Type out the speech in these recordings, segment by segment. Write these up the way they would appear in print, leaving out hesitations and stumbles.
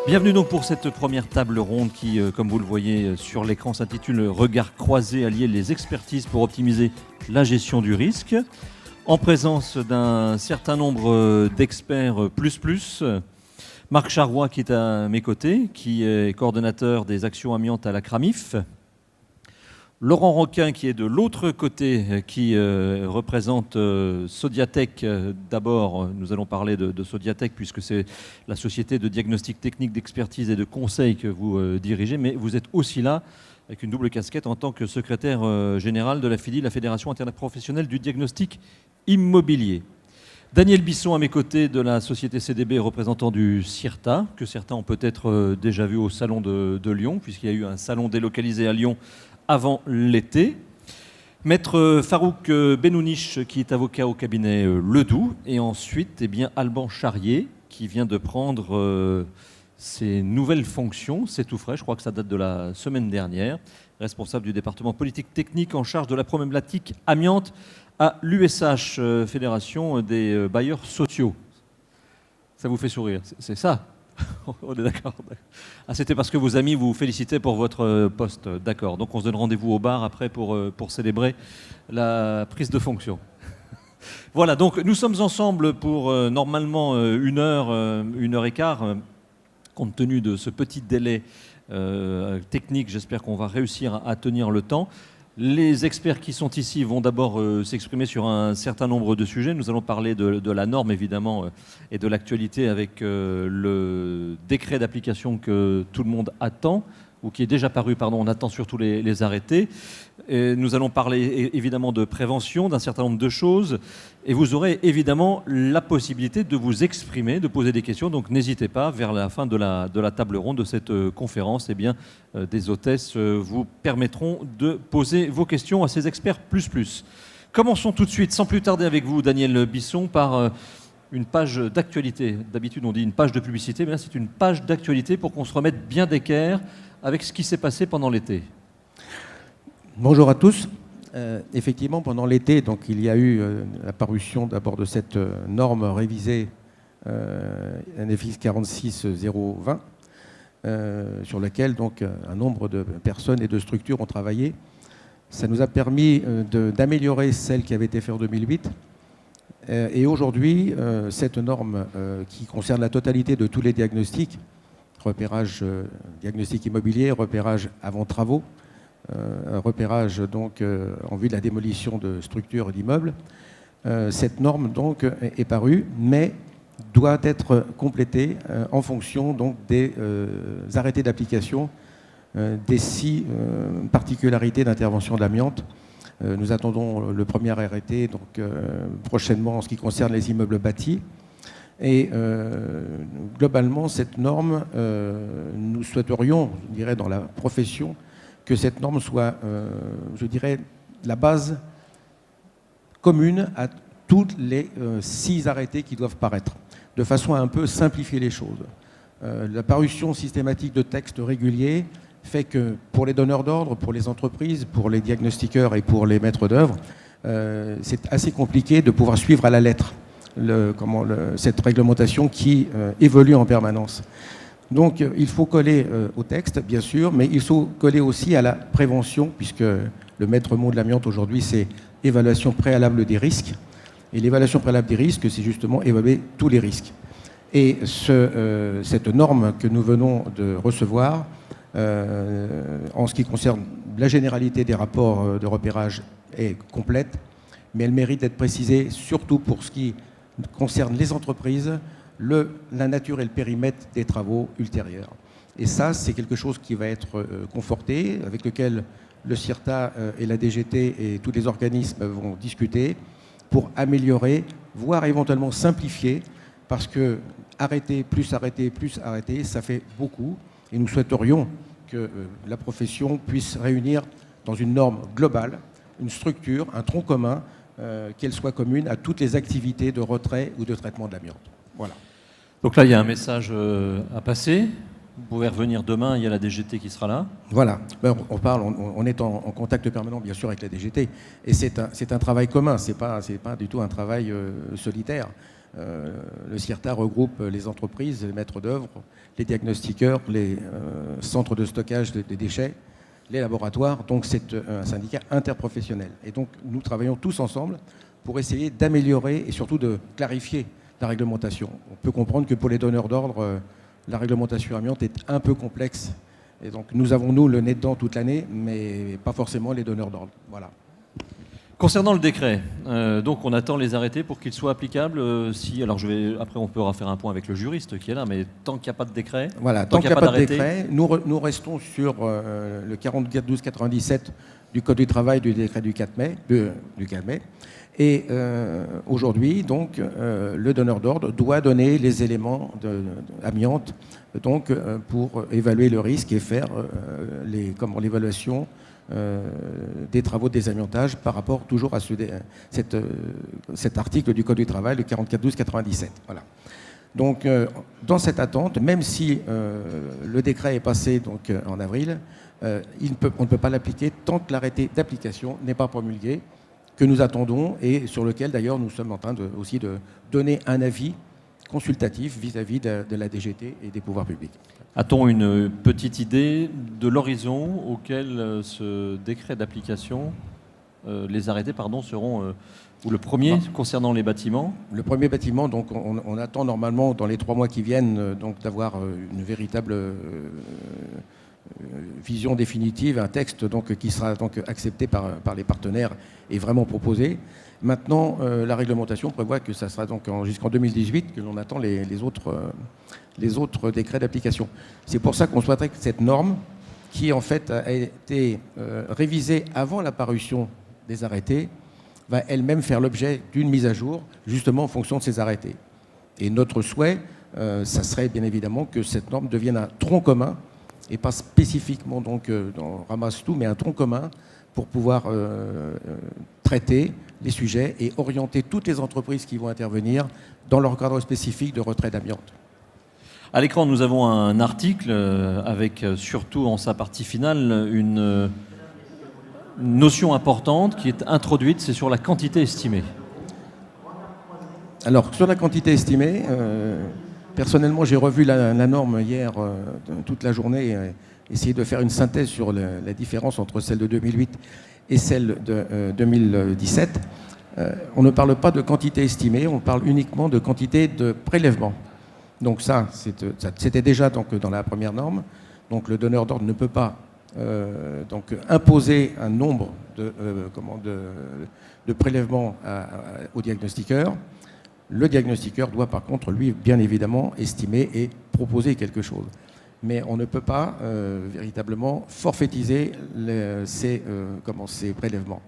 Bienvenue donc pour cette première table ronde qui, comme vous le voyez sur l'écran, s'intitule « Regard croisé, allier les expertises pour optimiser la gestion du risque ». En présence d'un certain nombre d'experts plus. Marc Charrois qui est à mes côtés, qui est coordonnateur des actions amiantes à la CRAMIF. Laurent Roquin qui est de l'autre côté, qui représente Sodiatech. D'abord, nous allons parler de Sodiatech puisque c'est la société de diagnostic technique, d'expertise et de conseil que vous dirigez, mais vous êtes aussi là avec une double casquette en tant que secrétaire général de la FIDI, la Fédération internationale du diagnostic immobilier. Daniel Bisson à mes côtés de la société CDB, représentant du CIRTA, que certains ont peut-être déjà vu au salon de Lyon, puisqu'il y a eu un salon délocalisé à Lyon avant l'été. Maître Farouk Benouniche, qui est avocat au cabinet Ledoux. Et ensuite, Alban Charrier, qui vient de prendre ses nouvelles fonctions. C'est tout frais, je crois que ça date de la semaine dernière. Responsable du département politique technique en charge de la problématique amiante à l'USH, Fédération des bailleurs sociaux. Ça vous fait sourire, c'est ça? On est d'accord. Ah, c'était parce que vos amis vous félicitaient pour votre poste. D'accord. Donc on se donne rendez-vous au bar après pour célébrer la prise de fonction. Voilà, donc nous sommes ensemble pour normalement une heure et quart. Compte tenu de ce petit délai technique, j'espère qu'on va réussir à tenir le temps. Les experts qui sont ici vont d'abord s'exprimer sur un certain nombre de sujets. Nous allons parler de la norme, évidemment, et de l'actualité avec le décret d'application que tout le monde attend, ou qui est déjà paru, pardon, on attend surtout les arrêtés. Et nous allons parler évidemment de prévention, d'un certain nombre de choses, et vous aurez évidemment la possibilité de vous exprimer, de poser des questions, donc n'hésitez pas, vers la fin de la table ronde de cette conférence, des hôtesses vous permettront de poser vos questions à ces experts plus. Commençons tout de suite, sans plus tarder avec vous, Daniel Bisson, par une page d'actualité. D'habitude on dit une page de publicité, mais là c'est une page d'actualité pour qu'on se remette bien d'équerre avec ce qui s'est passé pendant l'été. Bonjour à tous. Effectivement, pendant l'été, donc, il y a eu la parution d'abord de cette norme révisée NFX 46020 sur laquelle donc, un nombre de personnes et de structures ont travaillé. Ça nous a permis d'améliorer celle qui avait été faite en 2008. Et aujourd'hui, cette norme qui concerne la totalité de tous les diagnostics, repérage diagnostic immobilier, repérage avant travaux, repérage donc en vue de la démolition de structures et d'immeubles. Cette norme donc est parue, mais doit être complétée en fonction donc des arrêtés d'application des 6 particularités d'intervention de l'amiante. Nous attendons le premier arrêté donc prochainement en ce qui concerne les immeubles bâtis. Et globalement, cette norme, nous souhaiterions, je dirais, dans la profession, que cette norme soit, je dirais, la base commune à tous les 6 arrêtés qui doivent paraître, de façon à un peu simplifier les choses. La parution systématique de textes réguliers fait que pour les donneurs d'ordre, pour les entreprises, pour les diagnostiqueurs et pour les maîtres d'œuvre, c'est assez compliqué de pouvoir suivre à la lettre cette réglementation qui évolue en permanence. Donc il faut coller au texte, bien sûr, mais il faut coller aussi à la prévention, puisque le maître mot de l'amiante aujourd'hui, c'est évaluation préalable des risques. Et l'évaluation préalable des risques, c'est justement évaluer tous les risques. Et cette norme que nous venons de recevoir, en ce qui concerne la généralité des rapports de repérage, est complète, mais elle mérite d'être précisée, surtout pour ce qui concerne les entreprises, la nature et le périmètre des travaux ultérieurs. Et ça, c'est quelque chose qui va être conforté, avec lequel le CIRTA et la DGT et tous les organismes vont discuter pour améliorer, voire éventuellement simplifier, parce que arrêter, ça fait beaucoup. Et nous souhaiterions que la profession puisse réunir dans une norme globale, une structure, un tronc commun, qu'elle soit commune à toutes les activités de retrait ou de traitement de l'amiante. Voilà. Donc là, il y a un message à passer. Vous pouvez revenir demain, il y a la DGT qui sera là. Voilà, on est en contact permanent bien sûr avec la DGT et c'est un travail commun, c'est pas du tout un travail solitaire. Le CIRTA regroupe les entreprises, les maîtres d'œuvre, les diagnostiqueurs, les centres de stockage des déchets, les laboratoires. Donc c'est un syndicat interprofessionnel. Et donc nous travaillons tous ensemble pour essayer d'améliorer et surtout de clarifier la réglementation. On peut comprendre que pour les donneurs d'ordre, la réglementation amiante est un peu complexe. Et donc nous avons, nous, le nez dedans toute l'année, mais pas forcément les donneurs d'ordre. Voilà. Concernant le décret, donc on attend les arrêtés pour qu'ils soient applicables. Alors après on pourra faire un point avec le juriste qui est là, mais tant qu'il n'y a pas de décret, voilà, tant qu'il n'y a pas de décret, nous restons sur le 44-12-97 du Code du travail du décret du 4 mai. Et aujourd'hui, donc, le donneur d'ordre doit donner les éléments amiante donc, pour évaluer le risque et faire l'évaluation des travaux de désamiantage par rapport toujours à cet article du Code du travail, le 44-12-97. Voilà. Donc, dans cette attente, même si le décret est passé donc, en avril, on ne peut pas l'appliquer tant que l'arrêté d'application n'est pas promulgué, que nous attendons et sur lequel d'ailleurs nous sommes en train aussi de donner un avis consultatif vis-à-vis de la DGT et des pouvoirs publics. A-t-on une petite idée de l'horizon auquel ce décret d'application, les arrêtés seront, ou le premier concernant les bâtiments? Le premier bâtiment, donc on attend normalement dans les 3 mois qui viennent donc d'avoir une véritable vision définitive, un texte donc, qui sera donc, accepté par les partenaires et vraiment proposé. Maintenant, la réglementation prévoit que ça sera donc jusqu'en 2018 que l'on attend les autres décrets d'application. C'est pour ça qu'on souhaiterait que cette norme, qui en fait a été révisée avant la parution des arrêtés, va elle-même faire l'objet d'une mise à jour, justement en fonction de ces arrêtés. Et notre souhait, ça serait bien évidemment que cette norme devienne un tronc commun, et pas spécifiquement donc dans Ramasse Tout, mais un tronc commun pour pouvoir traiter les sujets et orienter toutes les entreprises qui vont intervenir dans leur cadre spécifique de retrait d'amiante. À l'écran, nous avons un article avec surtout en sa partie finale une notion importante qui est introduite, c'est sur la quantité estimée. Alors, sur la quantité estimée, personnellement, j'ai revu la norme hier toute la journée, essayer de faire une synthèse sur la différence entre celle de 2008 et celle de 2017. On ne parle pas de quantité estimée, on parle uniquement de quantité de prélèvement. Donc ça, c'était déjà donc, dans la première norme. Donc le donneur d'ordre ne peut pas donc, imposer un nombre de prélèvements au diagnostiqueur. Le diagnostiqueur doit par contre, lui, bien évidemment, estimer et proposer quelque chose. Mais on ne peut pas véritablement forfaitiser ces prélèvements.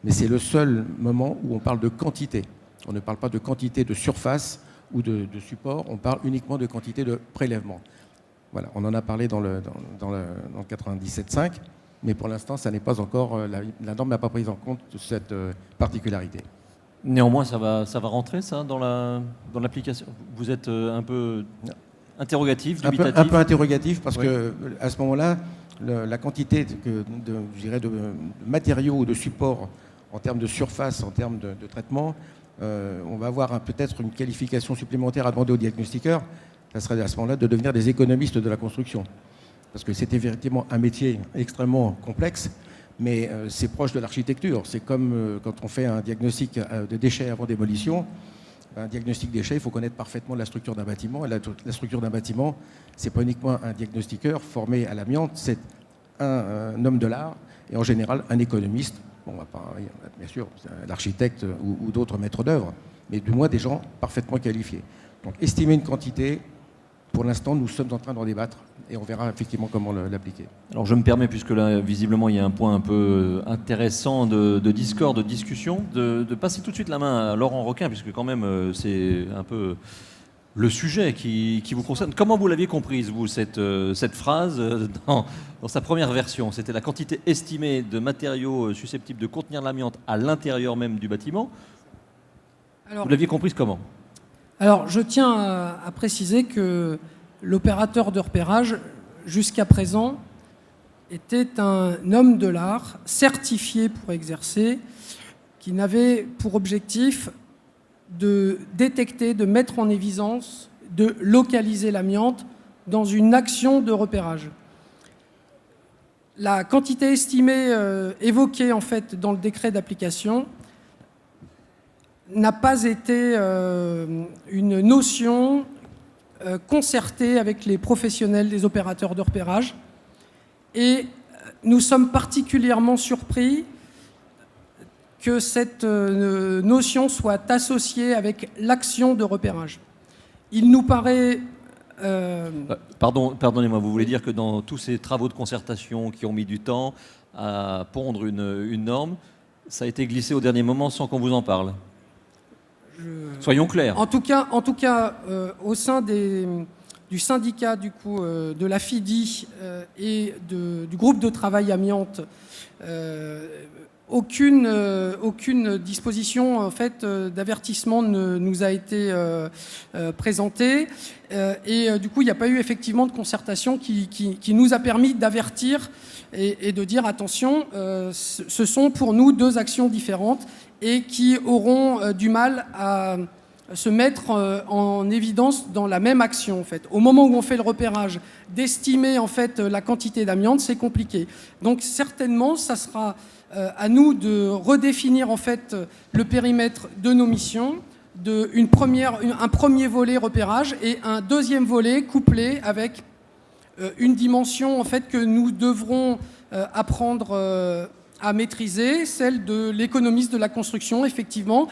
Mais c'est le seul moment où on parle de quantité. On ne parle pas de quantité de surface ou de support, on parle uniquement de quantité de prélèvement. Voilà, on en a parlé dans le 97.5, mais pour l'instant, ça n'est pas encore, la norme n'a pas pris en compte cette particularité. Néanmoins, ça va rentrer, ça, dans l'application. Vous êtes un peu interrogatif, dubitatif. Un peu interrogatif, parce que à ce moment-là, la quantité de matériaux ou de supports en termes de surface, en termes de traitement, on va avoir peut-être une qualification supplémentaire à demander aux diagnostiqueurs. Ça serait à ce moment-là de devenir des économistes de la construction. Parce que c'était véritablement un métier extrêmement complexe, mais c'est proche de l'architecture. C'est comme quand on fait un diagnostic de déchets avant démolition. Un diagnostic déchets, il faut connaître parfaitement la structure d'un bâtiment. Et la structure d'un bâtiment, ce n'est pas uniquement un diagnostiqueur formé à l'amiante, c'est un homme de l'art et en général un économiste. Bon, bien sûr, l'architecte ou d'autres maîtres d'œuvre, mais du moins des gens parfaitement qualifiés. Donc estimer une quantité, pour l'instant, nous sommes en train d'en débattre et on verra effectivement comment l'appliquer. Alors je me permets, puisque là, visiblement, il y a un point un peu intéressant de discorde, de discussion, de passer tout de suite la main à Laurent Roquin, puisque quand même, c'est un peu le sujet qui vous concerne. Comment vous l'aviez comprise, vous, cette phrase dans sa première version? C'était la quantité estimée de matériaux susceptibles de contenir l'amiante à l'intérieur même du bâtiment. Alors, vous l'aviez comprise comment? Alors, je tiens à préciser que l'opérateur de repérage, jusqu'à présent, était un homme de l'art certifié pour exercer, qui n'avait pour objectif de détecter, de mettre en évidence, de localiser l'amiante dans une action de repérage. La quantité estimée évoquée en fait dans le décret d'application n'a pas été une notion concertée avec les professionnels des opérateurs de repérage. Et nous sommes particulièrement surpris que cette notion soit associée avec l'action de repérage. Il nous paraît... Pardonnez-moi, vous voulez dire que dans tous ces travaux de concertation qui ont mis du temps à pondre une norme, ça a été glissé au dernier moment sans qu'on vous en parle? Soyons clairs. En tout cas au sein du syndicat de la FIDI et du groupe de travail amiante, aucune disposition en fait, d'avertissement ne nous a été présentée et du coup il n'y a pas eu effectivement de concertation qui nous a permis d'avertir et de dire attention, ce sont pour nous deux actions différentes et qui auront du mal à se mettre en évidence dans la même action en fait. Au moment où on fait le repérage, d'estimer en fait la quantité d'amiante, c'est compliqué. Donc certainement ça sera à nous de redéfinir en fait le périmètre de nos missions, un premier volet repérage et un deuxième volet couplé avec une dimension en fait que nous devrons apprendre à maîtriser, celle de l'économiste de la construction, effectivement,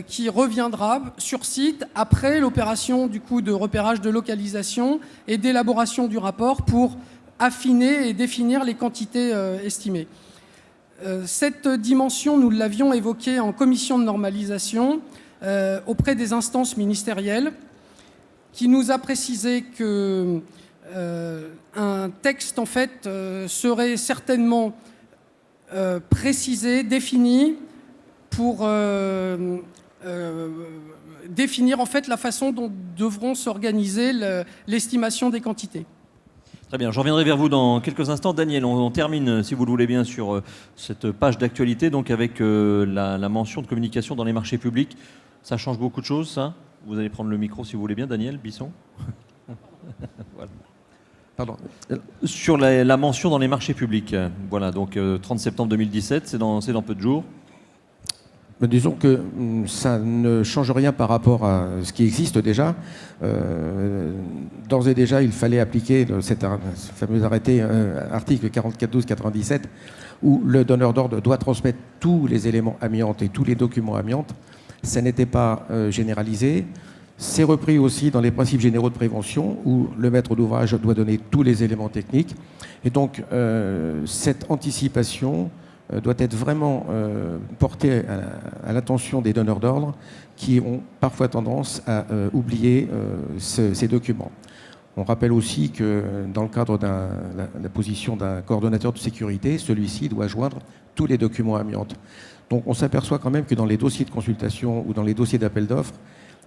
qui reviendra sur site après l'opération du coup de repérage de localisation et d'élaboration du rapport pour affiner et définir les quantités estimées. Cette dimension, nous l'avions évoquée en commission de normalisation auprès des instances ministérielles, qui nous a précisé que un texte en fait serait certainement précisé, défini pour définir en fait la façon dont devront s'organiser l'estimation des quantités. Très bien, je reviendrai vers vous dans quelques instants. Daniel, on termine, si vous le voulez bien, sur cette page d'actualité, donc avec la mention de communication dans les marchés publics. Ça change beaucoup de choses, ça? Vous allez prendre le micro, si vous voulez bien, Daniel Bisson. Voilà. Pardon. Sur la mention dans les marchés publics, voilà, donc 30 septembre 2017, c'est dans peu de jours. Disons que ça ne change rien par rapport à ce qui existe déjà. D'ores et déjà, il fallait appliquer ce fameux arrêté, article 44.12.97, où le donneur d'ordre doit transmettre tous les éléments amiantes et tous les documents amiantes. Ça n'était pas généralisé. C'est repris aussi dans les principes généraux de prévention, où le maître d'ouvrage doit donner tous les éléments techniques. Et donc, cette anticipation doit être vraiment portée à l'attention des donneurs d'ordre qui ont parfois tendance à oublier ces documents. On rappelle aussi que dans le cadre de la position d'un coordonnateur de sécurité, celui-ci doit joindre tous les documents amiantes. Donc on s'aperçoit quand même que dans les dossiers de consultation ou dans les dossiers d'appel d'offres,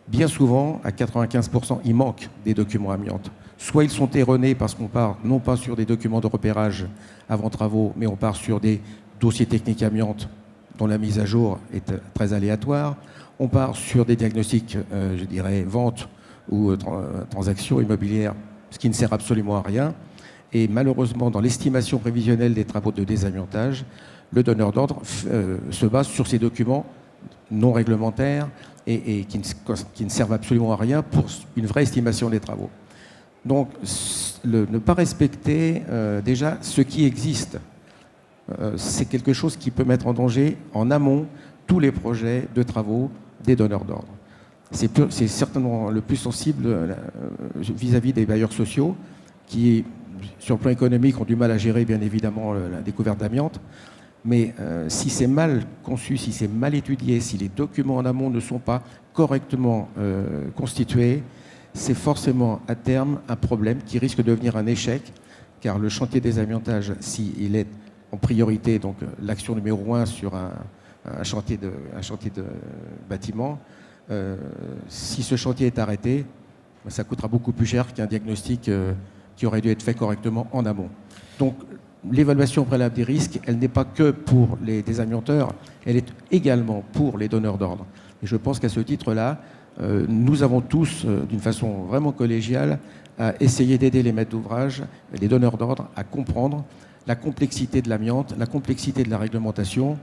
bien souvent, à 95%, il manque des documents amiantes. Soit ils sont erronés parce qu'on part non pas sur des documents de repérage avant travaux, mais on part sur des dossiers techniques amiantes dont la mise à jour est très aléatoire. On part sur des diagnostics, je dirais, vente ou transactions immobilières, ce qui ne sert absolument à rien. Et malheureusement, dans l'estimation prévisionnelle des travaux de désamiantage, le donneur d'ordre se base sur ces documents non réglementaires et qui ne servent absolument à rien pour une vraie estimation des travaux. Donc, ne pas respecter déjà ce qui existe, c'est quelque chose qui peut mettre en danger en amont tous les projets de travaux des donneurs d'ordre. C'est certainement le plus sensible vis-à-vis des bailleurs sociaux qui, sur le plan économique, ont du mal à gérer bien évidemment la découverte d'amiante. Mais si c'est mal conçu, si c'est mal étudié, si les documents en amont ne sont pas correctement constitués, c'est forcément à terme un problème qui risque de devenir un échec, car le chantier des amiantages, s'il est en priorité, donc l'action numéro 1 sur un chantier de bâtiment, si ce chantier est arrêté, ça coûtera beaucoup plus cher qu'un diagnostic qui aurait dû être fait correctement en amont. Donc l'évaluation préalable des risques, elle n'est pas que pour les désamianteurs, elle est également pour les donneurs d'ordre. Et je pense qu'à ce titre-là, nous avons tous, d'une façon vraiment collégiale, à essayer d'aider les maîtres d'ouvrage, les donneurs d'ordre, à comprendre la complexité de l'amiante, la complexité de la réglementation.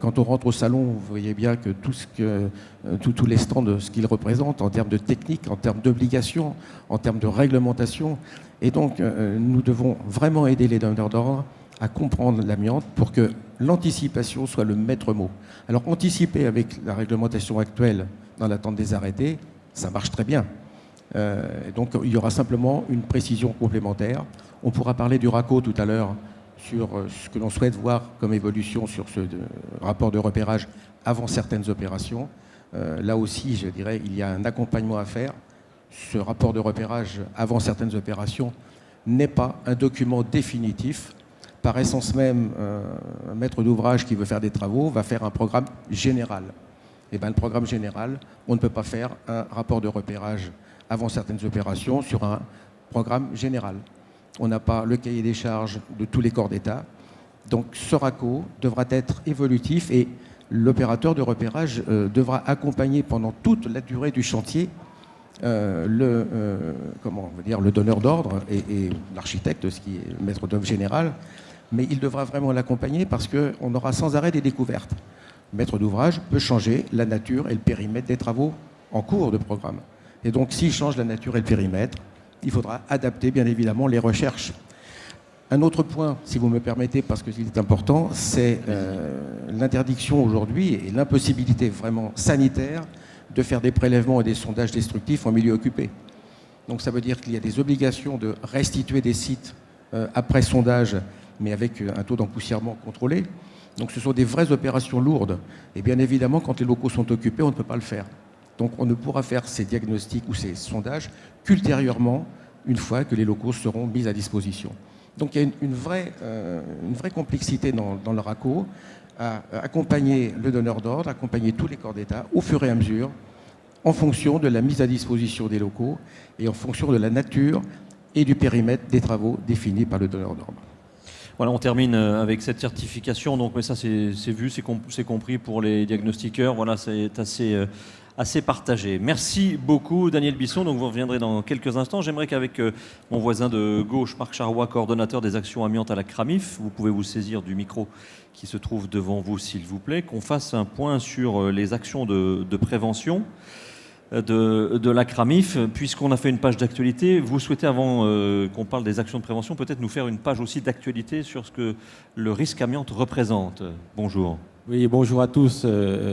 Quand on rentre au salon, vous voyez bien que tous les stands, ce qu'ils représentent en termes de technique, en termes d'obligations, en termes de réglementation. Et donc, nous devons vraiment aider les donneurs d'ordre à comprendre l'amiante pour que l'anticipation soit le maître mot. Alors, anticiper avec la réglementation actuelle dans l'attente des arrêtés, ça marche très bien. Donc, il y aura simplement une précision complémentaire. On pourra parler du RACO tout à l'heure, sur ce que l'on souhaite voir comme évolution sur ce rapport de repérage avant certaines opérations. Là aussi, je dirais, il y a un accompagnement à faire. Ce rapport de repérage avant certaines opérations n'est pas un document définitif. Par essence même, un maître d'ouvrage qui veut faire des travaux va faire un programme général. Et bien, le programme général, on ne peut pas faire un rapport de repérage avant certaines opérations sur un programme général. On n'a pas le cahier des charges de tous les corps d'État. Donc ce RACO devra être évolutif et l'opérateur de repérage devra accompagner pendant toute la durée du chantier le donneur d'ordre et l'architecte, ce qui est maître d'œuvre général. Mais il devra vraiment l'accompagner parce qu'on aura sans arrêt des découvertes. Le maître d'ouvrage peut changer la nature et le périmètre des travaux en cours de programme. Et donc s'il change la nature et le périmètre, il faudra adapter, bien évidemment, les recherches. Un autre point, si vous me permettez, parce qu'il est important, c'est l'interdiction aujourd'hui et l'impossibilité vraiment sanitaire de faire des prélèvements et des sondages destructifs en milieu occupé. Donc ça veut dire qu'il y a des obligations de restituer des sites après sondage, mais avec un taux d'empoussièrement contrôlé. Donc ce sont des vraies opérations lourdes. Et bien évidemment, quand les locaux sont occupés, on ne peut pas le faire. Donc on ne pourra faire ces diagnostics ou ces sondages qu'ultérieurement, une fois que les locaux seront mis à disposition. Donc il y a une vraie complexité dans le RACO à accompagner le donneur d'ordre, accompagner tous les corps d'État au fur et à mesure, en fonction de la mise à disposition des locaux et en fonction de la nature et du périmètre des travaux définis par le donneur d'ordre. Voilà, on termine avec cette certification. Donc, mais ça, c'est vu, c'est compris pour les diagnostiqueurs. Voilà, c'est assez partagé. Merci beaucoup, Daniel Bisson. Donc, vous reviendrez dans quelques instants. J'aimerais qu'avec mon voisin de gauche, Marc Charrois, coordonnateur des actions amiantes à la CRAMIF, vous pouvez vous saisir du micro qui se trouve devant vous, s'il vous plaît, qu'on fasse un point sur les actions de prévention de la CRAMIF, puisqu'on a fait une page d'actualité. Vous souhaitez, avant qu'on parle des actions de prévention, peut-être nous faire une page aussi d'actualité sur ce que le risque amiante représente. Bonjour. Oui, bonjour à tous.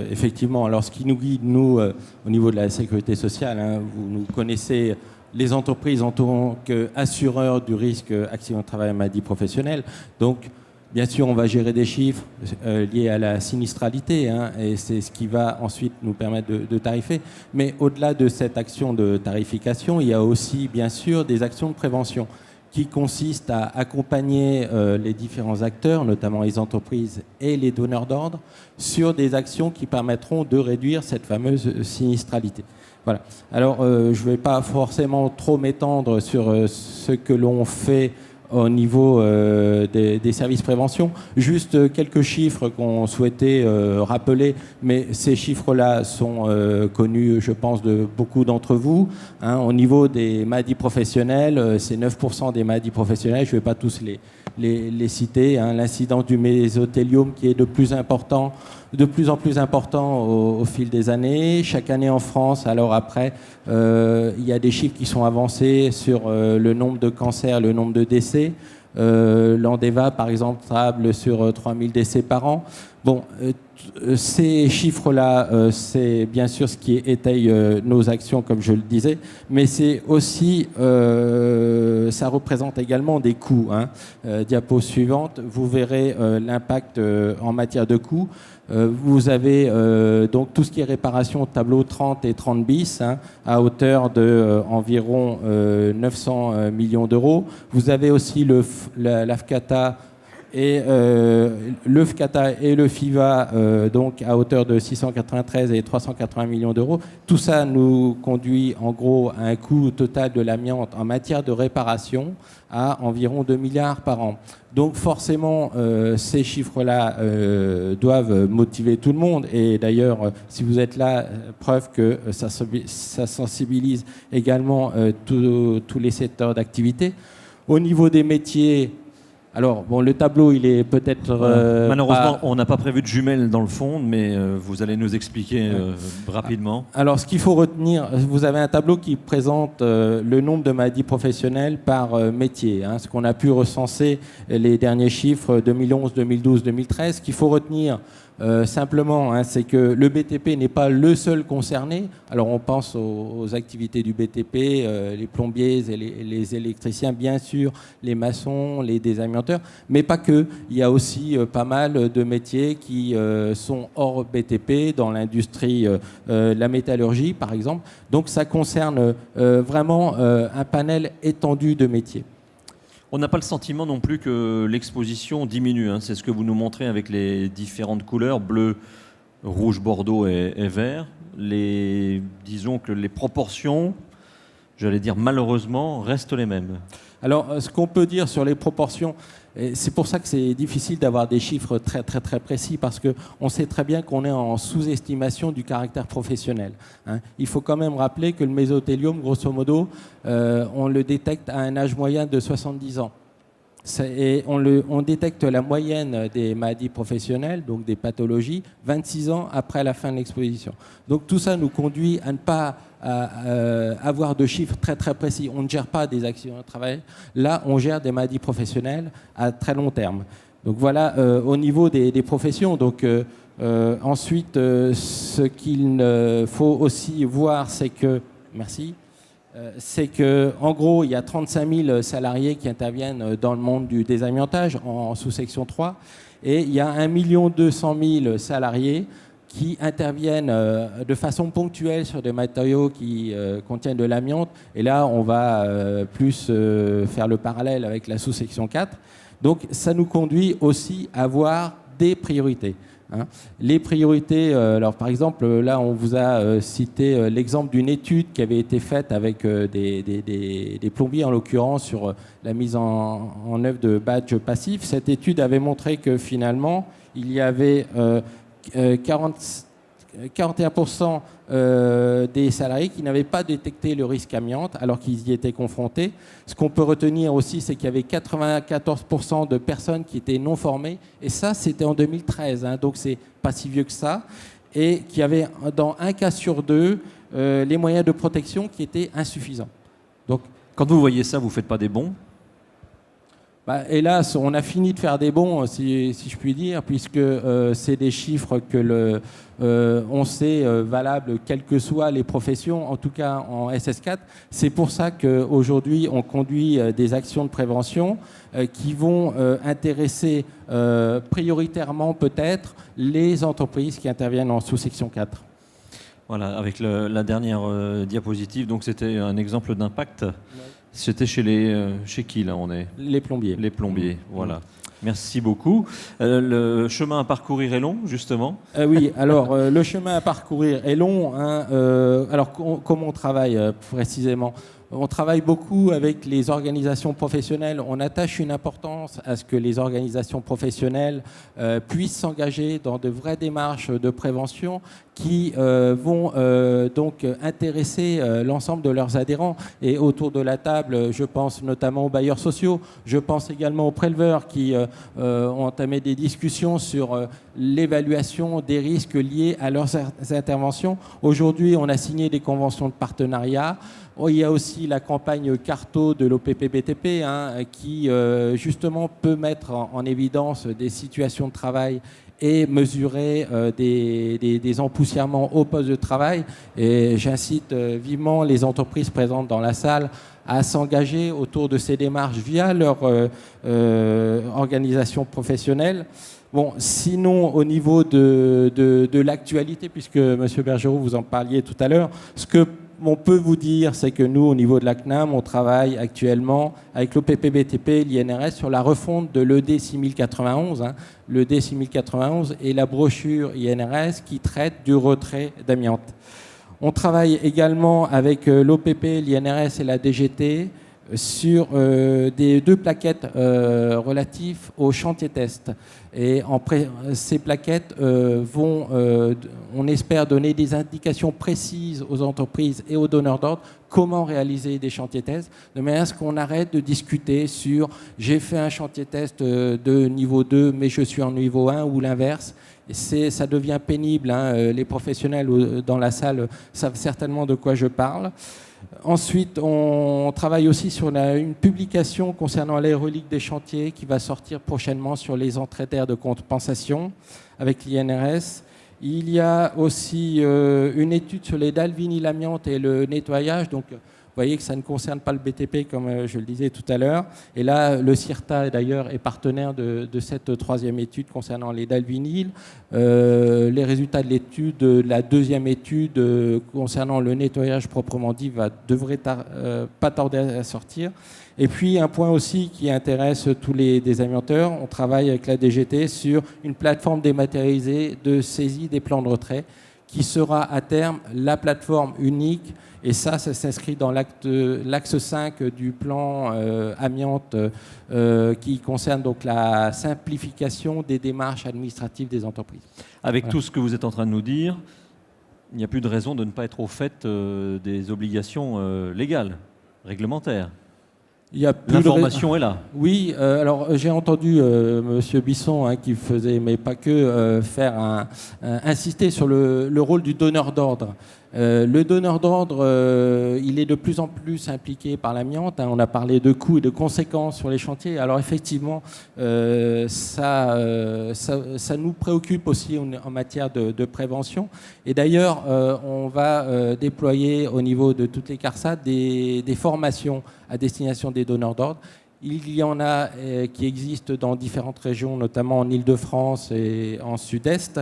Effectivement, alors ce qui nous guide, nous, au niveau de la sécurité sociale, vous nous connaissez les entreprises en tant qu'assureurs du risque accident de travail et maladie professionnelle. Donc, bien sûr, on va gérer des chiffres liés à la sinistralité, et c'est ce qui va ensuite nous permettre de tarifer. Mais au-delà de cette action de tarification, il y a aussi, bien sûr, des actions de prévention qui consistent à accompagner les différents acteurs, notamment les entreprises et les donneurs d'ordre, sur des actions qui permettront de réduire cette fameuse sinistralité. Voilà. Alors, je ne vais pas forcément trop m'étendre sur ce que l'on fait au niveau des services prévention. Juste quelques chiffres qu'on souhaitait rappeler, mais ces chiffres-là sont connus, je pense, de beaucoup d'entre vous. Au niveau des maladies professionnelles, c'est 9% des maladies professionnelles, je ne vais pas tous les citer. L'incidence du mésothéliome qui est de plus en plus important au fil des années. Chaque année en France, alors après, il y a des chiffres qui sont avancés sur le nombre de cancers, le nombre de décès. L'Andeva, par exemple, table sur 3000 décès par an. Bon, ces chiffres-là, c'est bien sûr ce qui étaye nos actions, comme je le disais, mais c'est aussi, ça représente également des coûts. Diapo suivante, vous verrez l'impact en matière de coûts. Vous avez donc tout ce qui est réparation, tableau 30 et 30 bis, à hauteur de environ 900 millions d'euros. Vous avez aussi l'AFCATA Et le FCATA et le FIVA, donc à hauteur de 693 et 380 millions d'euros, tout ça nous conduit en gros à un coût total de l'amiante en matière de réparation à environ 2 milliards par an. Donc forcément, ces chiffres-là doivent motiver tout le monde. Et d'ailleurs, si vous êtes là, preuve que ça sensibilise également tous les secteurs d'activité. Au niveau des métiers, alors, bon, le tableau, il est peut-être... malheureusement, on n'a pas prévu de jumelles dans le fond, mais vous allez nous expliquer rapidement. Alors, ce qu'il faut retenir, vous avez un tableau qui présente le nombre de maladies professionnelles par métier, ce qu'on a pu recenser les derniers chiffres 2011, 2012, 2013. Ce qu'il faut retenir simplement, c'est que le BTP n'est pas le seul concerné. Alors, on pense aux activités du BTP, les plombiers et les électriciens, bien sûr, les maçons, les désamianteurs, mais pas que. Il y a aussi pas mal de métiers qui sont hors BTP, dans l'industrie, la métallurgie, par exemple. Donc, ça concerne vraiment un panel étendu de métiers. On n'a pas le sentiment non plus que l'exposition diminue. C'est ce que vous nous montrez avec les différentes couleurs, bleu, rouge, bordeaux et vert. Disons que les proportions, j'allais dire malheureusement, restent les mêmes. Alors, ce qu'on peut dire sur les proportions, et c'est pour ça que c'est difficile d'avoir des chiffres très, très, très précis, parce qu'on sait très bien qu'on est en sous-estimation du caractère professionnel. Il faut quand même rappeler que le mésothéliome, grosso modo, on le détecte à un âge moyen de 70 ans. Et on détecte la moyenne des maladies professionnelles, donc des pathologies, 26 ans après la fin de l'exposition. Donc tout ça nous conduit à ne pas avoir de chiffres très très précis. On ne gère pas des accidents de travail. Là, on gère des maladies professionnelles à très long terme. Donc voilà, au niveau des professions. Donc ensuite, ce qu'il faut aussi voir, c'est que... Merci. C'est qu'en gros, il y a 35 000 salariés qui interviennent dans le monde du désamiantage en sous-section 3, et il y a 1 200 000 salariés qui interviennent de façon ponctuelle sur des matériaux qui contiennent de l'amiante. Et là, on va plus faire le parallèle avec la sous-section 4. Donc, ça nous conduit aussi à avoir des priorités. Les priorités, alors par exemple, là on vous a cité l'exemple d'une étude qui avait été faite avec des plombiers en l'occurrence sur la mise en œuvre de badges passifs. Cette étude avait montré que finalement il y avait 41% des salariés qui n'avaient pas détecté le risque amiante alors qu'ils y étaient confrontés. Ce qu'on peut retenir aussi, c'est qu'il y avait 94% de personnes qui étaient non formées, et ça c'était en 2013, donc c'est pas si vieux que ça, et qu'il y avait dans un cas sur deux les moyens de protection qui étaient insuffisants. Donc, quand vous voyez ça, vous ne faites pas des bons ? Hélas, on a fini de faire des bons, si je puis dire, puisque c'est des chiffres que on sait valables quelles que soient les professions, en tout cas en SS4. C'est pour ça qu'aujourd'hui, on conduit des actions de prévention qui vont intéresser prioritairement peut-être les entreprises qui interviennent en sous-section 4. Voilà, avec la dernière diapositive, donc c'était un exemple d'impact. Ouais. C'était chez qui, là, on est ? Les plombiers. Les plombiers, voilà. Merci beaucoup. Le chemin à parcourir est long, justement. Oui, alors le chemin à parcourir est long. Alors, comment on travaille précisément ? On travaille beaucoup avec les organisations professionnelles. On attache une importance à ce que les organisations professionnelles puissent s'engager dans de vraies démarches de prévention qui vont donc intéresser l'ensemble de leurs adhérents. Et autour de la table, je pense notamment aux bailleurs sociaux, je pense également aux préleveurs qui ont entamé des discussions sur l'évaluation des risques liés à leurs interventions. Aujourd'hui, on a signé des conventions de partenariat. Il y a aussi la campagne Carto de l'OPP-BTP qui justement peut mettre en évidence des situations de travail et mesurer des empoussièrements au poste de travail. Et j'incite vivement les entreprises présentes dans la salle à s'engager autour de ces démarches via leur organisation professionnelle. Bon, sinon, au niveau de l'actualité, puisque M. Bergerot, vous en parliez tout à l'heure, ce que on peut vous dire, c'est que nous, au niveau de la CNAM, on travaille actuellement avec l'OPP-BTP et l'INRS sur la refonte de l'ED 6091. L'ED 6091 est la brochure INRS qui traite du retrait d'amiante. On travaille également avec l'OPP, l'INRS et la DGT sur des 2 plaquettes relatives au chantier test. Et ces plaquettes vont, on espère, donner des indications précises aux entreprises et aux donneurs d'ordre comment réaliser des chantiers tests, de manière à ce qu'on arrête de discuter sur « j'ai fait un chantier test de niveau 2, mais je suis en niveau 1 » ou l'inverse. Ça devient pénible, les professionnels dans la salle savent certainement de quoi je parle. Ensuite, on travaille aussi sur une publication concernant l'aérolique des chantiers qui va sortir prochainement sur les entrées d'air de compensation avec l'INRS. Il y a aussi une étude sur les dalles vinyle amiante et le nettoyage. Donc, vous voyez que ça ne concerne pas le BTP, comme je le disais tout à l'heure. Et là, le CIRTA, d'ailleurs, est partenaire de cette 3e étude concernant les dalles vinyles. Les résultats de l'étude, de la 2e étude concernant le nettoyage proprement dit, devrait pas tarder à sortir. Et puis, un point aussi qui intéresse tous les désamianteurs, on travaille avec la DGT sur une plateforme dématérialisée de saisie des plans de retrait qui sera à terme la plateforme unique. Et ça s'inscrit dans l'axe 5 du plan amiante qui concerne donc la simplification des démarches administratives des entreprises. Avec tout ce que vous êtes en train de nous dire, il n'y a plus de raison de ne pas être au fait des obligations légales, réglementaires. L'information est là. Oui, alors j'ai entendu Monsieur Bisson qui faisait, mais pas que, insister sur le rôle du donneur d'ordre. Le donneur d'ordre, il est de plus en plus impliqué par l'amiante. On a parlé de coûts et de conséquences sur les chantiers. Alors effectivement, ça nous préoccupe aussi en matière de prévention. Et d'ailleurs, on va déployer au niveau de toutes les CARSAT des formations à destination des donneurs d'ordre. Il y en a qui existent dans différentes régions, notamment en Île-de-France et en Sud-Est.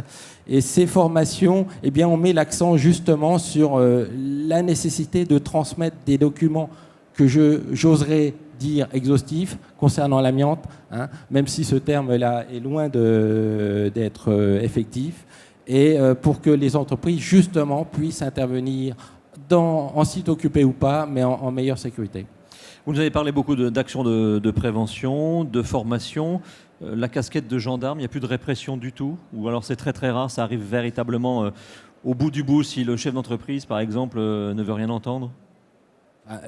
Et ces formations, eh bien, on met l'accent justement sur la nécessité de transmettre des documents que j'oserais dire exhaustifs concernant l'amiante, même si ce terme-là est loin d'être effectif, et pour que les entreprises, justement, puissent intervenir en site occupé ou pas, mais en meilleure sécurité. Vous nous avez parlé beaucoup d'actions de prévention, de formation. La casquette de gendarme, il n'y a plus de répression du tout? Ou alors c'est très très rare, ça arrive véritablement au bout du bout si le chef d'entreprise, par exemple, ne veut rien entendre?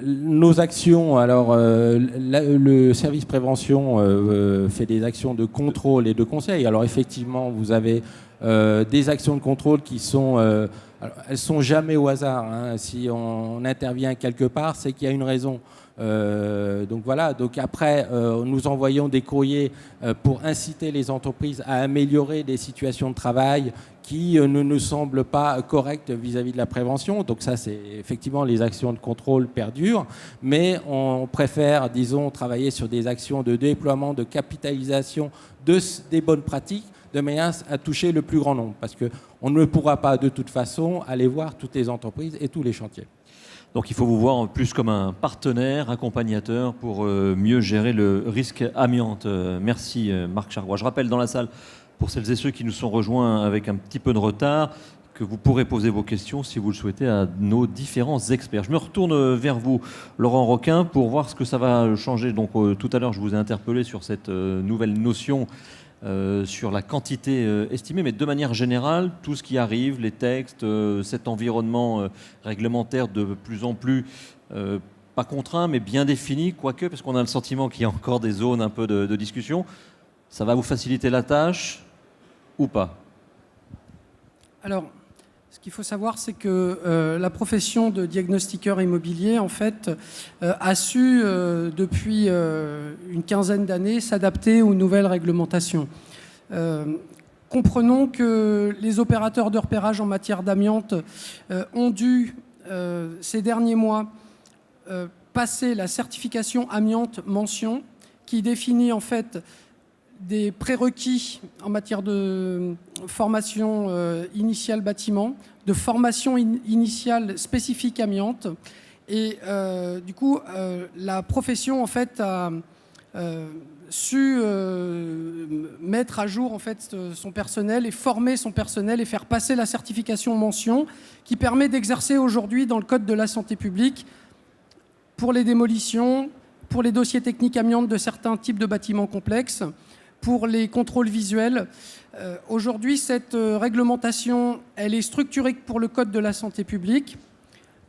Nos actions, alors le service prévention fait des actions de contrôle et de conseil. Alors effectivement, vous avez des actions de contrôle qui sont... elles sont jamais au hasard. Si on intervient quelque part, c'est qu'il y a une raison. Donc voilà, donc après nous envoyons des courriers pour inciter les entreprises à améliorer des situations de travail qui ne nous semblent pas correctes vis-à-vis de la prévention. Donc ça, c'est effectivement les actions de contrôle perdurent, mais on préfère, disons, travailler sur des actions de déploiement, de capitalisation des bonnes pratiques, de manière à toucher le plus grand nombre, parce qu'on ne pourra pas de toute façon aller voir toutes les entreprises et tous les chantiers. Donc il faut vous voir plus comme un partenaire, accompagnateur pour mieux gérer le risque amiante. Merci Marc Chargois. Je rappelle dans la salle, pour celles et ceux qui nous sont rejoints avec un petit peu de retard, que vous pourrez poser vos questions si vous le souhaitez à nos différents experts. Je me retourne vers vous, Laurent Roquin, pour voir ce que ça va changer. Donc tout à l'heure, je vous ai interpellé sur cette nouvelle notion sur la quantité estimée, mais de manière générale, tout ce qui arrive, les textes, cet environnement réglementaire de plus en plus pas contraint, mais bien défini, quoique, parce qu'on a le sentiment qu'il y a encore des zones un peu de discussion, ça va vous faciliter la tâche ou pas? Alors, ce qu'il faut savoir, c'est que la profession de diagnostiqueur immobilier, en fait, a su, depuis une quinzaine d'années, s'adapter aux nouvelles réglementations. Comprenons que les opérateurs de repérage en matière d'amiante ont dû, ces derniers mois, passer la certification amiante mention, qui définit en fait des prérequis en matière de formation initiale bâtiment, de formation initiale spécifique amiante. Et du coup, la profession en fait a su mettre à jour en fait son personnel et former son personnel et faire passer la certification mention qui permet d'exercer aujourd'hui dans le code de la santé publique pour les démolitions, pour les dossiers techniques amiantes de certains types de bâtiments complexes, pour les contrôles visuels. Aujourd'hui, cette réglementation, elle est structurée pour le code de la santé publique.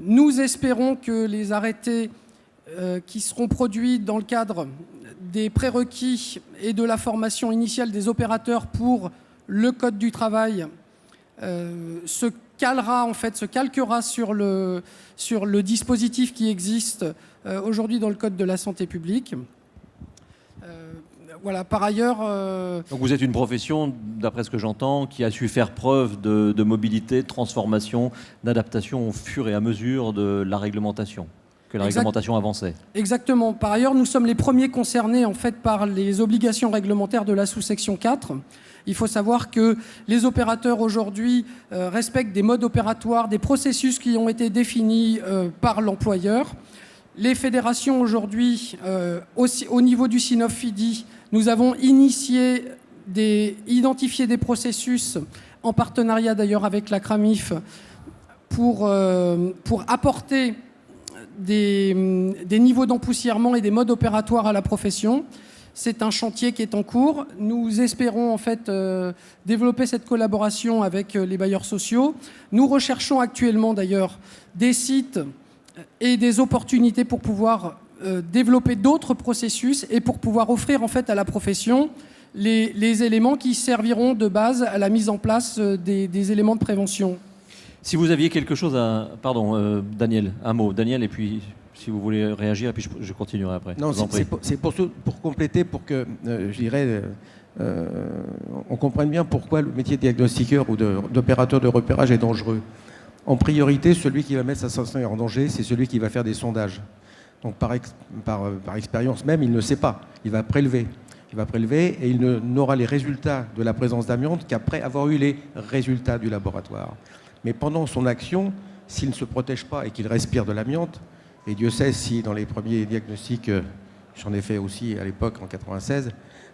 Nous espérons que les arrêtés qui seront produits dans le cadre des prérequis et de la formation initiale des opérateurs pour le code du travail se calquera sur le dispositif qui existe aujourd'hui dans le code de la santé publique. Voilà, par ailleurs... Donc vous êtes une profession, d'après ce que j'entends, qui a su faire preuve de mobilité, de transformation, d'adaptation au fur et à mesure de la réglementation, que la réglementation avançait. Exactement. Par ailleurs, nous sommes les premiers concernés en fait, par les obligations réglementaires de la sous-section 4. Il faut savoir que les opérateurs aujourd'hui respectent des modes opératoires, des processus qui ont été définis par l'employeur. Les fédérations aujourd'hui, au niveau du SINOF-FIDI, nous avons identifié des processus en partenariat d'ailleurs avec la CRAMIF pour apporter des niveaux d'empoussièrement et des modes opératoires à la profession. C'est un chantier qui est en cours. Nous espérons en fait développer cette collaboration avec les bailleurs sociaux. Nous recherchons actuellement d'ailleurs des sites et des opportunités pour pouvoir développer d'autres processus et pour pouvoir offrir en fait à la profession les éléments qui serviront de base à la mise en place des éléments de prévention. Si vous aviez quelque chose à... Pardon, Daniel, un mot. Daniel, et puis si vous voulez réagir, et puis je continuerai après. Non, c'est pour compléter, pour que, je dirais, on comprenne bien pourquoi le métier de diagnostiqueur ou d'opérateur de repérage est dangereux. En priorité, celui qui va mettre sa santé en danger, c'est celui qui va faire des sondages. Donc par expérience même, il ne sait pas. Il va prélever. Il va prélever et il n'aura les résultats de la présence d'amiante qu'après avoir eu les résultats du laboratoire. Mais pendant son action, s'il ne se protège pas et qu'il respire de l'amiante, et Dieu sait si dans les premiers diagnostics, j'en ai fait aussi à l'époque en 96,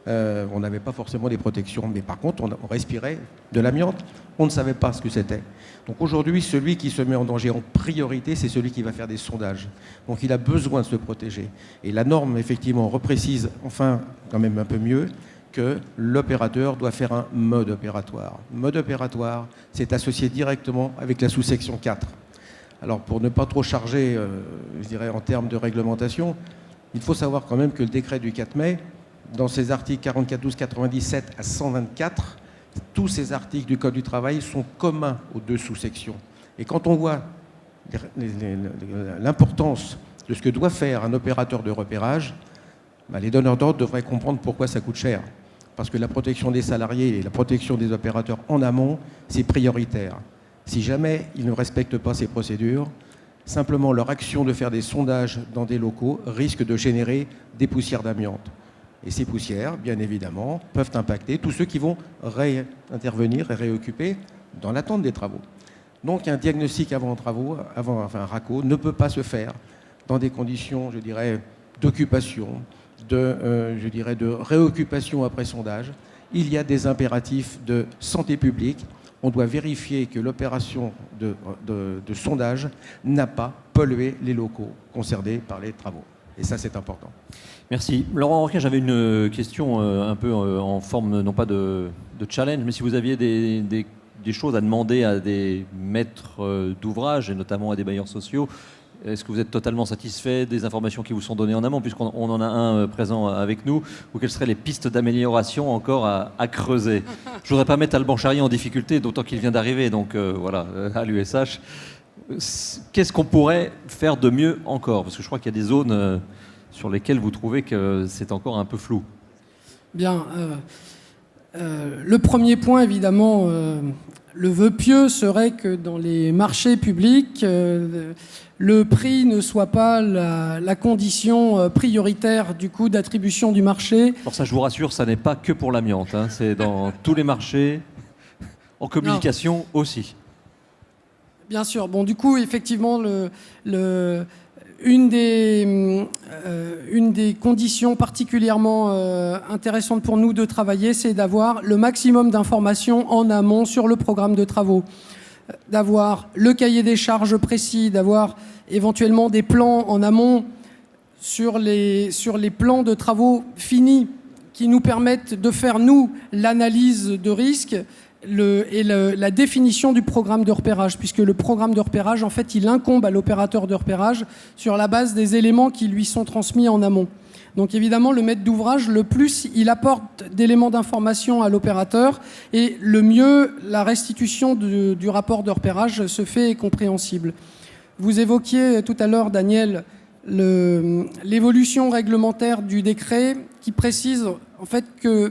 on n'avait pas forcément des protections. Mais par contre, on respirait de l'amiante, on ne savait pas ce que c'était. Donc aujourd'hui, celui qui se met en danger en priorité, c'est celui qui va faire des sondages. Donc il a besoin de se protéger. Et la norme, effectivement, reprécise, enfin, quand même un peu mieux, que l'opérateur doit faire un mode opératoire. Mode opératoire, c'est associé directement avec la sous-section 4. Alors pour ne pas trop charger, je dirais, en termes de réglementation, il faut savoir quand même que le décret du 4 mai, dans ses articles 44, 12, 97 à 124, tous ces articles du Code du travail sont communs aux deux sous-sections. Et quand on voit l'importance de ce que doit faire un opérateur de repérage, les donneurs d'ordre devraient comprendre pourquoi ça coûte cher. Parce que la protection des salariés et la protection des opérateurs en amont, c'est prioritaire. Si jamais ils ne respectent pas ces procédures, simplement leur action de faire des sondages dans des locaux risque de générer des poussières d'amiante. Et ces poussières, bien évidemment, peuvent impacter tous ceux qui vont réintervenir et réoccuper dans l'attente des travaux. Donc un diagnostic avant un RACO ne peut pas se faire dans des conditions, je dirais, d'occupation, de réoccupation après sondage. Il y a des impératifs de santé publique. On doit vérifier que l'opération de sondage n'a pas pollué les locaux concernés par les travaux. Et ça, c'est important. Merci. Laurent Roquin, j'avais une question un peu en forme, non pas de challenge, mais si vous aviez des choses à demander à des maîtres d'ouvrage, et notamment à des bailleurs sociaux, est-ce que vous êtes totalement satisfait des informations qui vous sont données en amont, puisqu'on en a un présent avec nous, ou quelles seraient les pistes d'amélioration encore à creuser? Je ne voudrais pas mettre Alban Charrier en difficulté, d'autant qu'il vient d'arriver, donc voilà, à l'USH. Qu'est-ce qu'on pourrait faire de mieux encore? Parce que je crois qu'il y a des zones sur lesquelles vous trouvez que c'est encore un peu flou. le vœu pieux serait que dans les marchés publics, le prix ne soit pas la condition prioritaire du coup d'attribution du marché. Pour ça, je vous rassure, ça n'est pas que pour l'amiante, hein, c'est dans tous les marchés, en communication aussi. Bien sûr. Bon, du coup, effectivement, une des conditions particulièrement intéressantes pour nous de travailler, c'est d'avoir le maximum d'informations en amont sur le programme de travaux, d'avoir le cahier des charges précis, d'avoir éventuellement des plans en amont sur les plans de travaux finis qui nous permettent de faire, nous, l'analyse de risque la définition du programme de repérage, puisque le programme de repérage, en fait, il incombe à l'opérateur de repérage sur la base des éléments qui lui sont transmis en amont. Donc évidemment, le maître d'ouvrage, le plus il apporte d'éléments d'information à l'opérateur, et le mieux la restitution du rapport de repérage se fait compréhensible. Vous évoquiez tout à l'heure, Daniel, l'évolution réglementaire du décret qui précise en fait que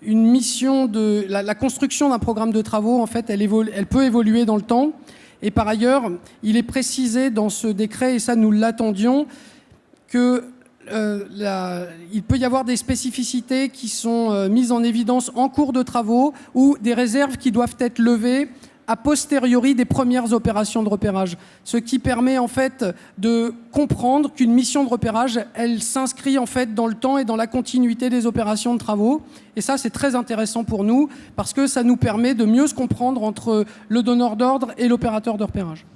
une mission de la construction d'un programme de travaux, en fait, elle peut évoluer dans le temps. Et par ailleurs, il est précisé dans ce décret, et ça nous l'attendions, que il peut y avoir des spécificités qui sont mises en évidence en cours de travaux ou des réserves qui doivent être levées a posteriori des premières opérations de repérage. Ce qui permet en fait de comprendre qu'une mission de repérage, elle s'inscrit en fait dans le temps et dans la continuité des opérations de travaux. Et ça, c'est très intéressant pour nous parce que ça nous permet de mieux se comprendre entre le donneur d'ordre et l'opérateur de repérage.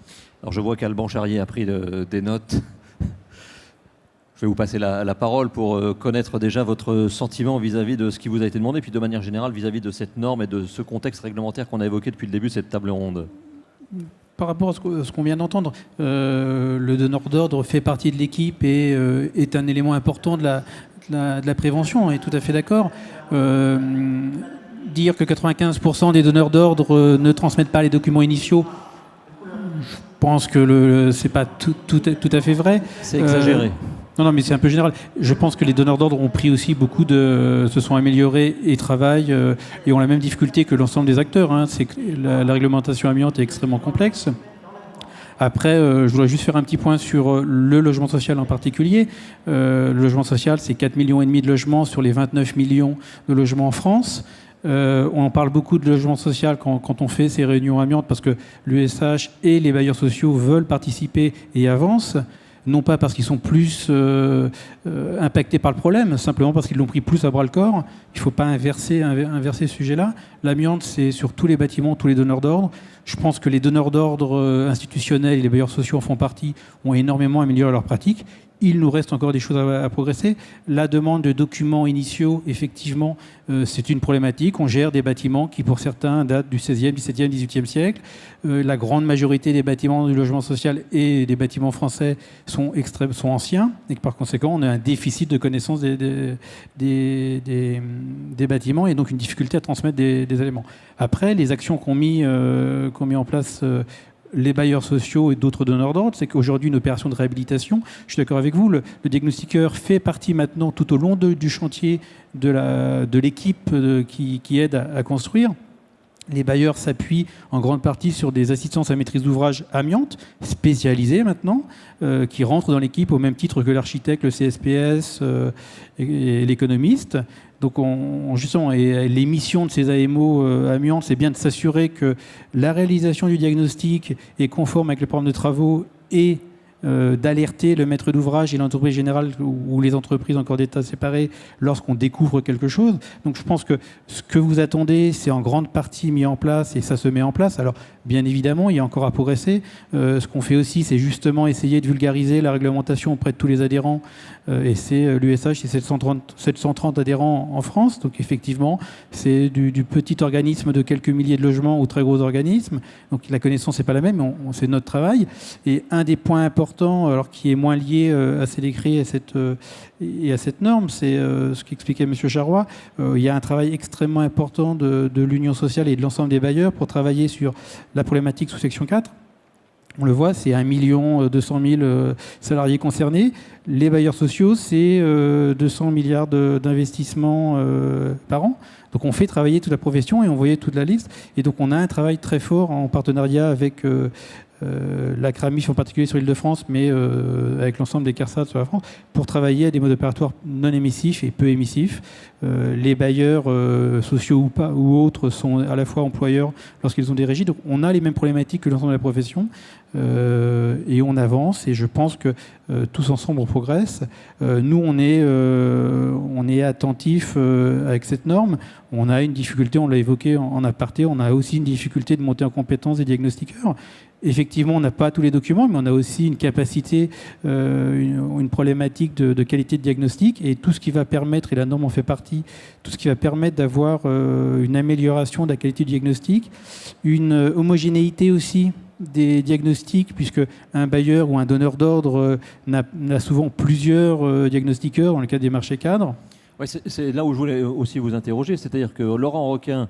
Alors je vois qu'Alban Charrier a pris des notes. Je vais vous passer la parole pour connaître déjà votre sentiment vis-à-vis de ce qui vous a été demandé, puis de manière générale vis-à-vis de cette norme et de ce contexte réglementaire qu'on a évoqué depuis le début de cette table ronde. Par rapport à ce qu'on vient d'entendre, le donneur d'ordre fait partie de l'équipe et est un élément important de la prévention, on est tout à fait d'accord. Dire que 95% des donneurs d'ordre ne transmettent pas les documents initiaux, je pense que c'est pas tout à fait vrai. C'est exagéré. Non, mais c'est un peu général. Je pense que les donneurs d'ordre ont pris aussi se sont améliorés et travaillent et ont la même difficulté que l'ensemble des acteurs. Hein. C'est que la réglementation amiante est extrêmement complexe. Après, je voudrais juste faire un petit point sur le logement social en particulier. Le logement social, c'est 4,5 millions de logements sur les 29 millions de logements en France. On parle beaucoup de logement social quand on fait ces réunions amiantes parce que l'USH et les bailleurs sociaux veulent participer et avancent. Non pas parce qu'ils sont plus impactés par le problème, simplement parce qu'ils l'ont pris plus à bras-le-corps. Il ne faut pas inverser ce sujet-là. L'amiante, c'est sur tous les bâtiments, tous les donneurs d'ordre. Je pense que les donneurs d'ordre institutionnels et les bailleurs sociaux en font partie, ont énormément amélioré leurs pratiques. Il nous reste encore des choses à progresser. La demande de documents initiaux, effectivement, c'est une problématique. On gère des bâtiments qui, pour certains, datent du XVIe, XVIIe, XVIIIe siècle. La grande majorité des bâtiments du logement social et des bâtiments français sont anciens. Et que, par conséquent, on a un déficit de connaissance des bâtiments et donc une difficulté à transmettre des éléments. Après, les actions qu'ont mis en place les bailleurs sociaux et d'autres donneurs d'ordre, c'est qu'aujourd'hui, une opération de réhabilitation, je suis d'accord avec vous, le diagnostiqueur fait partie maintenant tout au long du chantier de l'équipe qui aide à construire. Les bailleurs s'appuient en grande partie sur des assistances à maîtrise d'ouvrage amiantes, spécialisées maintenant, qui rentrent dans l'équipe au même titre que l'architecte, le CSPS et l'économiste. Donc, justement, et les missions de ces AMO amiantes, c'est bien de s'assurer que la réalisation du diagnostic est conforme avec le programme de travaux et d'alerter le maître d'ouvrage et l'entreprise générale ou les entreprises encore d'État séparées lorsqu'on découvre quelque chose. Donc je pense que ce que vous attendez, c'est en grande partie mis en place et ça se met en place. Alors bien évidemment, il y a encore à progresser. Ce qu'on fait aussi, c'est justement essayer de vulgariser la réglementation auprès de tous les adhérents. Et c'est l'USH, c'est 730 adhérents en France. Donc effectivement, c'est du petit organisme de quelques milliers de logements au très gros organisme. Donc la connaissance n'est pas la même, mais c'est notre travail. Et un des points importants, alors qui est moins lié à ces décrets et à cette norme, c'est ce qu'expliquait M. Charrois. Il y a un travail extrêmement important de l'Union sociale et de l'ensemble des bailleurs pour travailler sur la problématique sous section 4. On le voit, c'est 1 200 000 salariés concernés. Les bailleurs sociaux, c'est 200 milliards d'investissements par an. Donc on fait travailler toute la profession et on voyait toute la liste. Et donc on a un travail très fort en partenariat avec la CRAMIF en particulier sur l'Île-de-France, mais avec l'ensemble des CARSAT sur la France, pour travailler à des modes opératoires non émissifs et peu émissifs. Les bailleurs sociaux ou pas ou autres sont à la fois employeurs lorsqu'ils ont des régies. Donc on a les mêmes problématiques que l'ensemble de la profession et on avance. Et je pense que tous ensemble on progresse. Nous on est attentifs avec cette norme. On a une difficulté, on l'a évoqué en aparté, on a aussi une difficulté de monter en compétence des diagnostiqueurs. Effectivement, on n'a pas tous les documents, mais on a aussi une capacité, une problématique de qualité de diagnostic. Et tout ce qui va permettre, et la norme en fait partie, tout ce qui va permettre d'avoir une amélioration de la qualité du diagnostic, une homogénéité aussi des diagnostics, puisque un bailleur ou un donneur d'ordre n'a souvent plusieurs diagnostiqueurs dans le cadre des marchés cadres. Ouais, c'est là où je voulais aussi vous interroger, c'est-à-dire que Laurent Roquin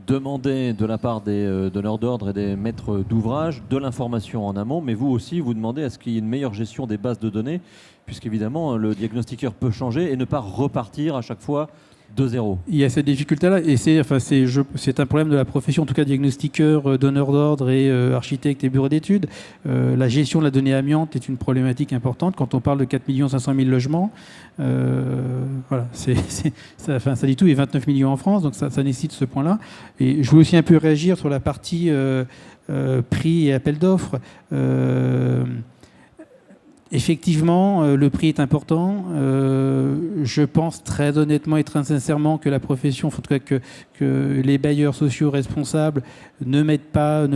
demandait de la part des donneurs d'ordre et des maîtres d'ouvrage de l'information en amont, mais vous aussi, vous demandez à ce qu'il y ait une meilleure gestion des bases de données, puisqu'évidemment, le diagnostiqueur peut changer et ne pas repartir à chaque fois de zéro. Il y a cette difficulté-là, et c'est un problème de la profession, en tout cas diagnostiqueur, donneur d'ordre et architecte et bureau d'études. La gestion de la donnée amiante est une problématique importante. Quand on parle de 4 500 000 logements, voilà, ça dit tout, et 29 millions en France, donc ça nécessite ce point-là. Et je voulais aussi un peu réagir sur la partie prix et appel d'offres. Effectivement, le prix est important. Je pense très honnêtement et très sincèrement que la profession, en tout cas que les bailleurs sociaux responsables ne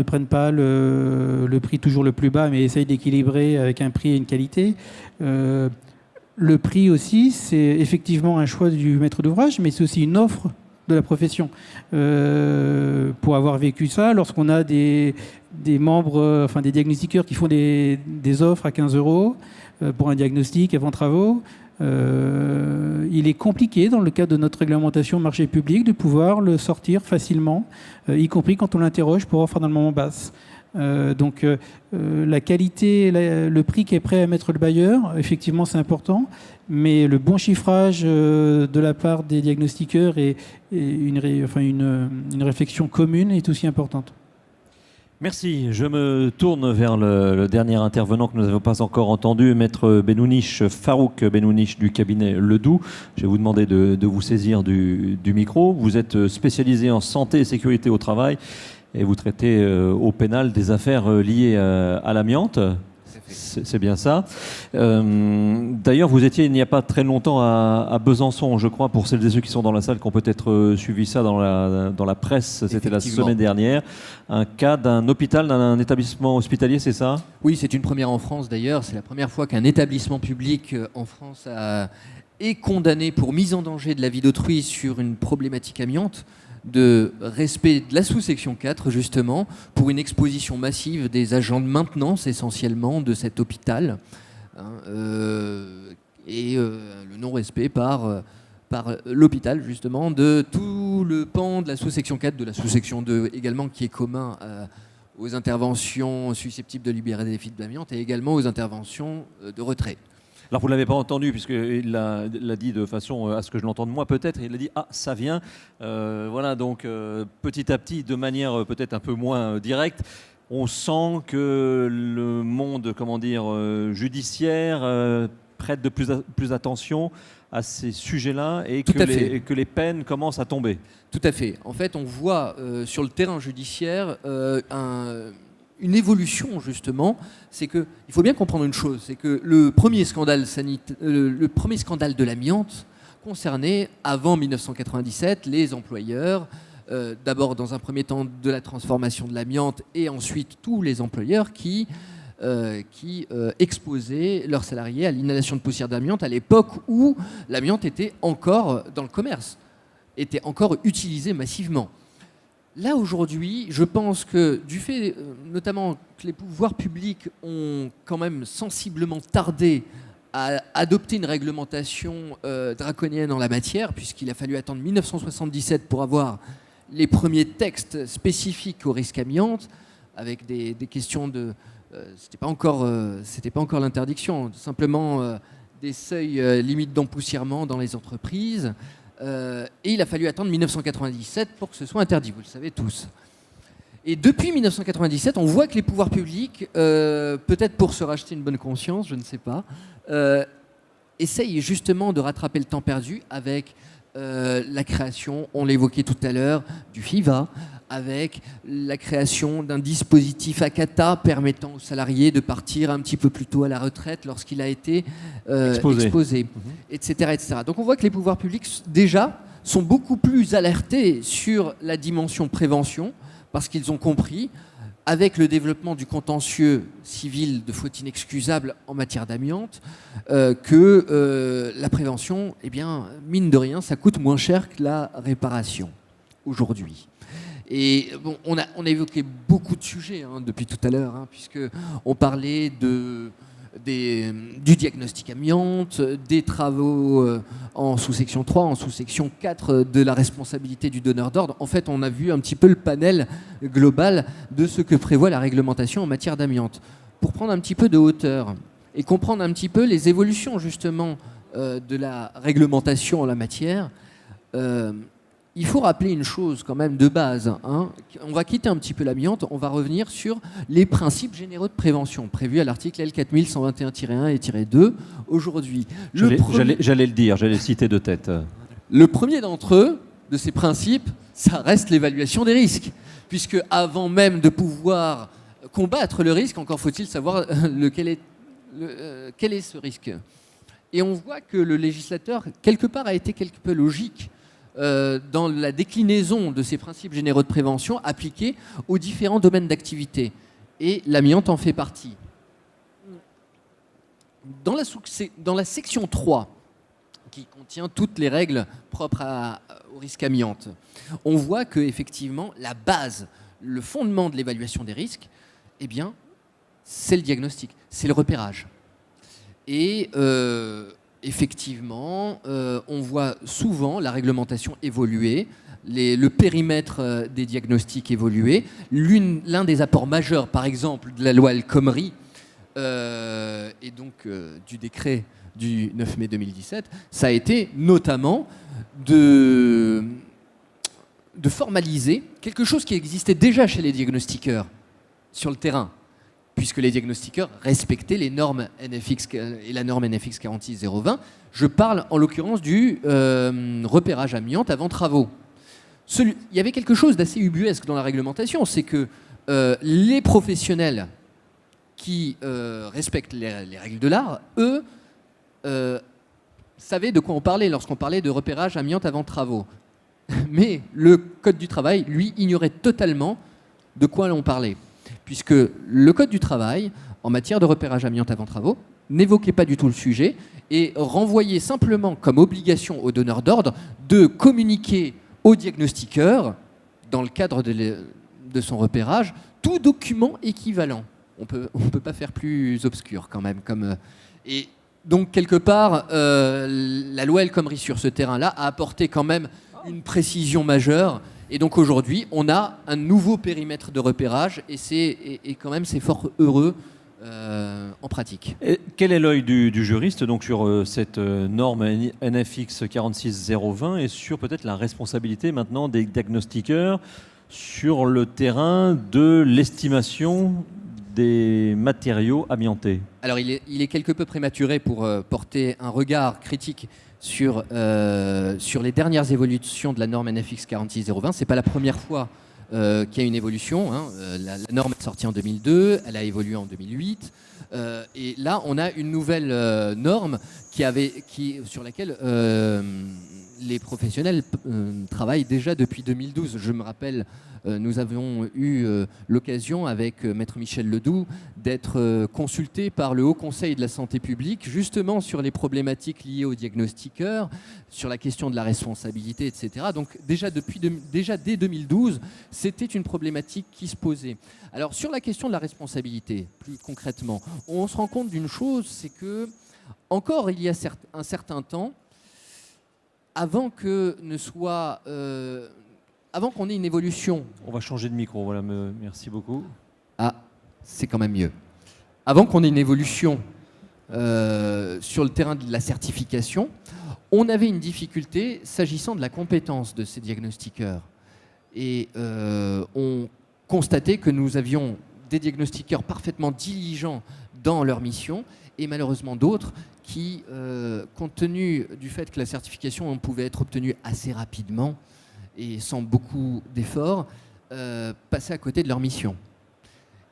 prennent pas le prix toujours le plus bas, mais essayent d'équilibrer avec un prix et une qualité. Le prix aussi, c'est effectivement un choix du maître d'ouvrage, mais c'est aussi une offre de la profession. Pour avoir vécu ça, lorsqu'on a des membres, des diagnostiqueurs qui font des offres à 15 € pour un diagnostic avant travaux, il est compliqué, dans le cadre de notre réglementation marché public, de pouvoir le sortir facilement, y compris quand on l'interroge pour offre dans le moment basse. Donc la qualité, le prix qui est prêt à mettre le bailleur, effectivement c'est important, mais le bon chiffrage de la part des diagnostiqueurs et une réflexion commune est aussi importante. Merci. Je me tourne vers le dernier intervenant que nous n'avons pas encore entendu, Maître Benouniche, Farouk Benouniche du cabinet Ledoux. Je vais vous demander de vous saisir du micro. Vous êtes spécialisé en santé et sécurité au travail et vous traitez au pénal des affaires liées à l'amiante. C'est bien ça. D'ailleurs, vous étiez il n'y a pas très longtemps à Besançon, je crois, pour celles et ceux qui sont dans la salle, qui ont peut-être suivi ça dans la presse, c'était la semaine dernière. Un cas d'un hôpital, d'un établissement hospitalier, c'est ça ? Oui, c'est une première en France d'ailleurs. C'est la première fois qu'un établissement public en France est condamné pour mise en danger de la vie d'autrui sur une problématique amiante, de respect de la sous-section 4, justement, pour une exposition massive des agents de maintenance, essentiellement, de cet hôpital, et le non-respect par l'hôpital, justement, de tout le pan de la sous-section 4, de la sous-section 2 également, qui est commun aux interventions susceptibles de libérer des fibres d'amiante, et également aux interventions de retrait. Alors vous ne l'avez pas entendu, puisqu'il l'a dit de façon à ce que je l'entende moi peut-être, il a dit « Ah, ça vient ». Voilà, donc petit à petit, de manière peut-être un peu moins directe, on sent que le monde, judiciaire prête de plus attention à ces sujets-là et que les peines commencent à tomber. Tout à fait. En fait, on voit sur le terrain judiciaire une évolution, justement. C'est que il faut bien comprendre une chose, c'est que le premier scandale de l'amiante concernait, avant 1997, les employeurs, d'abord dans un premier temps de la transformation de l'amiante, et ensuite tous les employeurs qui exposaient leurs salariés à l'inhalation de poussière d'amiante à l'époque où l'amiante était encore dans le commerce, était encore utilisée massivement. Là, aujourd'hui, je pense que du fait, notamment, que les pouvoirs publics ont quand même sensiblement tardé à adopter une réglementation draconienne en la matière, puisqu'il a fallu attendre 1977 pour avoir les premiers textes spécifiques au risque amiante, avec des questions c'était pas encore l'interdiction, simplement des seuils limites d'empoussièrement dans les entreprises. Et il a fallu attendre 1997 pour que ce soit interdit, vous le savez tous. Et depuis 1997, on voit que les pouvoirs publics, peut-être pour se racheter une bonne conscience, je ne sais pas, essayent justement de rattraper le temps perdu avec la création, on l'évoquait tout à l'heure, du FIVA, avec la création d'un dispositif ACATA permettant aux salariés de partir un petit peu plus tôt à la retraite lorsqu'il a été exposé, etc., etc. Donc on voit que les pouvoirs publics, déjà, sont beaucoup plus alertés sur la dimension prévention, parce qu'ils ont compris, avec le développement du contentieux civil de faute inexcusable en matière d'amiante, que la prévention, eh bien, mine de rien, ça coûte moins cher que la réparation aujourd'hui. Et bon, on a évoqué beaucoup de sujets depuis tout à l'heure, puisqu'on parlait du diagnostic amiante, des travaux en sous-section 3, en sous-section 4 de la responsabilité du donneur d'ordre. En fait, on a vu un petit peu le panel global de ce que prévoit la réglementation en matière d'amiante. Pour prendre un petit peu de hauteur et comprendre un petit peu les évolutions justement de la réglementation en la matière, il faut rappeler une chose quand même de base. On va quitter un petit peu l'amiante, on va revenir sur les principes généraux de prévention prévus à l'article L4121-1 et 2 aujourd'hui. J'allais le dire, j'allais le citer de tête. Le premier d'entre eux, de ces principes, ça reste l'évaluation des risques. Puisque avant même de pouvoir combattre le risque, encore faut-il savoir quel est ce risque. Et on voit que le législateur, quelque part, a été quelque peu logique dans la déclinaison de ces principes généraux de prévention appliqués aux différents domaines d'activité. Et l'amiante en fait partie. Dans la section 3, qui contient toutes les règles propres au risque amiante, on voit que effectivement la base, le fondement de l'évaluation des risques, eh bien, c'est le diagnostic, c'est le repérage. Et effectivement, on voit souvent la réglementation évoluer, le périmètre des diagnostics évoluer. L'un des apports majeurs, par exemple, de la loi El Khomri, et donc du décret du 9 mai 2017, ça a été notamment de formaliser quelque chose qui existait déjà chez les diagnostiqueurs sur le terrain, puisque les diagnostiqueurs respectaient les normes NFX et la norme NFX 46020. Je parle en l'occurrence du repérage amiante avant travaux. Il y avait quelque chose d'assez ubuesque dans la réglementation, c'est que les professionnels qui respectent les règles de l'art, eux, savaient de quoi on parlait lorsqu'on parlait de repérage amiante avant travaux. Mais le Code du travail, lui, ignorait totalement de quoi on parlait, puisque le Code du travail, en matière de repérage amiante avant travaux, n'évoquait pas du tout le sujet et renvoyait simplement comme obligation aux donneurs d'ordre de communiquer au diagnostiqueur, dans le cadre de son repérage, tout document équivalent. On peut pas faire plus obscur quand même. Et donc, quelque part, la loi El Khomri sur ce terrain-là a apporté quand même une précision majeure. Et donc aujourd'hui, on a un nouveau périmètre de repérage et quand même c'est fort heureux en pratique. Et quel est l'œil du juriste donc sur cette norme NFX 46020 et sur peut-être la responsabilité maintenant des diagnostiqueurs sur le terrain de l'estimation des matériaux amiantés? Alors il est quelque peu prématuré pour porter un regard critique sur les dernières évolutions de la norme NFX 46020. Ce n'est pas la première fois qu'il y a une évolution. La norme est sortie en 2002, elle a évolué en 2008. Et là, on a une nouvelle norme sur laquelle les professionnels travaillent déjà depuis 2012. Je me rappelle, nous avons eu l'occasion avec Maître Michel Ledoux d'être consultés par le Haut Conseil de la Santé publique justement sur les problématiques liées aux diagnostiqueurs, sur la question de la responsabilité, etc. Donc déjà dès 2012, c'était une problématique qui se posait. Alors sur la question de la responsabilité, plus concrètement, on se rend compte d'une chose, c'est que encore il y a un certain temps, avant qu'on ait une évolution. On va changer de micro, voilà, merci beaucoup. Ah, c'est quand même mieux. avant qu'on ait une évolution sur le terrain de la certification, on avait une difficulté s'agissant de la compétence de ces diagnostiqueurs. Et on constatait que nous avions des diagnostiqueurs parfaitement diligents dans leur mission, et malheureusement d'autres qui, compte tenu du fait que la certification pouvait être obtenue assez rapidement et sans beaucoup d'efforts, passaient à côté de leur mission.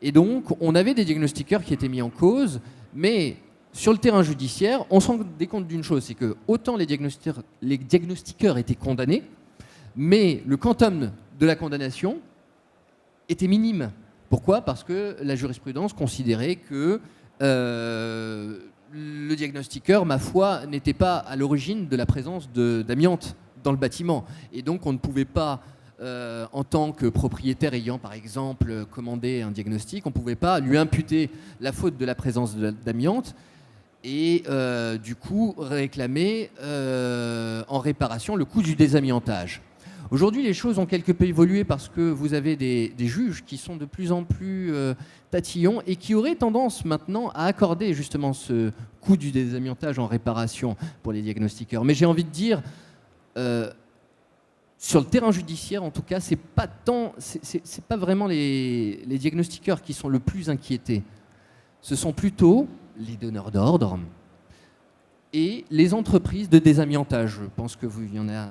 Et donc, on avait des diagnostiqueurs qui étaient mis en cause, mais sur le terrain judiciaire, on se rendait compte d'une chose, c'est que autant les diagnostiqueurs étaient condamnés, mais le quantum de la condamnation était minime. Pourquoi ? Parce que la jurisprudence considérait que le diagnostiqueur, ma foi, n'était pas à l'origine de la présence d'amiante dans le bâtiment. Et donc, on ne pouvait pas, en tant que propriétaire ayant, par exemple, commandé un diagnostic, on ne pouvait pas lui imputer la faute de la présence d'amiante et, du coup, réclamer en réparation le coût du désamiantage. Aujourd'hui, les choses ont quelque peu évolué parce que vous avez des juges qui sont de plus en plus tatillons et qui auraient tendance maintenant à accorder justement ce coût du désamiantage en réparation pour les diagnostiqueurs. Mais j'ai envie de dire, sur le terrain judiciaire, en tout cas, c'est pas vraiment les diagnostiqueurs qui sont le plus inquiétés. Ce sont plutôt les donneurs d'ordre et les entreprises de désamiantage. Je pense que il y en a